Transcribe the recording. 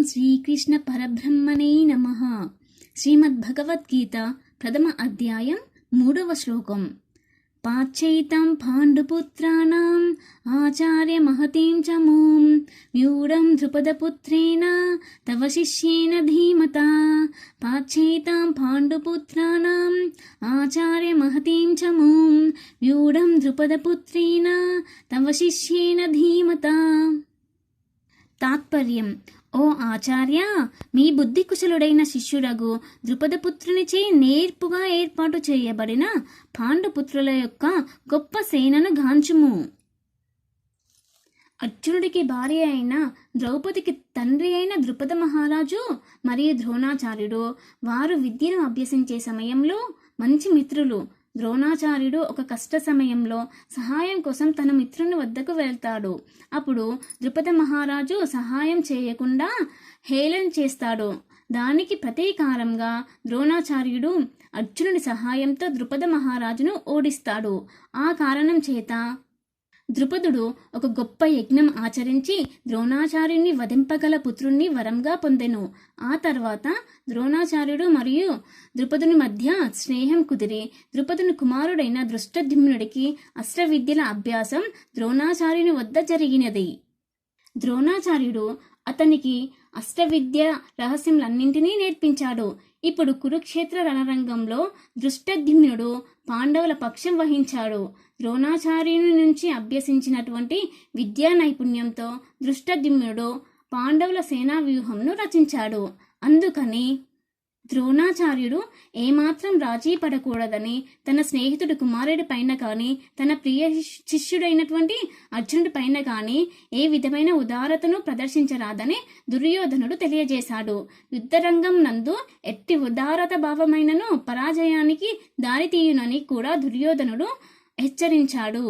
శ్రీకృష్ణ పరబ్రహ్మణే నమః. శ్రీమద్భగవద్గీత ప్రథమ అధ్యాయం 3వ శ్లోకం. పాచైతం పాండుపుత్రాణం ఆచార్య మహతీం చ మూం వ్యూఢం ద్రుపదపుత్రేణ తవ శిష్యేన ధీమతా. పాచైతం పాండుపుత్రాణం ఆచార్య మహతీం చ మూం వ్యూఢం ద్రుపదపుత్రేణ తవ శిష్యేన ధీమతా. తాత్పర్యం: ఓ ఆచార్య, మీ బుద్ధి కుశలుడైన శిష్యుడగు ద్రుపదపుత్రునిచే నేర్పుగా ఏర్పాటు చేయబడిన పాండుపుత్రుల యొక్క గొప్ప సేనను గాంచుము. అర్జునుడికి భార్య అయిన ద్రౌపదికి తండ్రి అయిన ద్రుపద మహారాజు మరియు ద్రోణాచార్యుడు వారు విద్యను అభ్యసించే సమయంలో మంచి మిత్రులు. ద్రోణాచార్యుడు ఒక కష్ట సమయంలో సహాయం కోసం తన మిత్రుని వద్దకు వెళ్తాడు. అప్పుడు ద్రుపద మహారాజు సహాయం చేయకుండా హేళన చేస్తాడు. దానికి ప్రతీకారంగా ద్రోణాచార్యుడు అర్జునుడి సహాయంతో ద్రుపద మహారాజును ఓడిస్తాడు. ఆ కారణం చేత ద్రుపదుడు ఒక గొప్ప యజ్ఞం ఆచరించి ద్రోణాచార్యుని వధింపగల పుత్రుణ్ణి వరంగా పొందెను. ఆ తర్వాత ద్రోణాచార్యుడు మరియు ద్రుపదుని మధ్య స్నేహం కుదిరి ద్రుపదుని కుమారుడైన దృష్టద్యుమ్నుడికి అస్త్రవిద్యల అభ్యాసం ద్రోణాచార్యుని వద్ద జరిగినది. ద్రోణాచార్యుడు అతనికి అస్త్రవిద్య రహస్యములన్నింటినీ నేర్పించాడు. ఇప్పుడు కురుక్షేత్ర రణరంగంలో దృష్టద్యుమ్నుడు పాండవుల పక్షం వహించాడు. ద్రోణాచార్యుని నుంచి అభ్యసించినటువంటి విద్యా నైపుణ్యంతో దృష్టద్యుమ్నుడు పాండవుల సేనా వ్యూహంను రచించాడు. అందుకని ద్రోణాచార్యుడు ఏమాత్రం రాజీ పడకూడదని తన స్నేహితుడి కుమారుడి పైన కానీ తన ప్రియ శిష్యుడైనటువంటి అర్జునుడి పైన కానీ ఏ విధమైన ఉదారతను ప్రదర్శించరాదని దుర్యోధనుడు తెలియజేశాడు. యుద్ధరంగం నందు ఎట్టి ఉదారత భావమైనను పరాజయానికి దారితీయునని కూడా దుర్యోధనుడు హెచ్చరించాడు.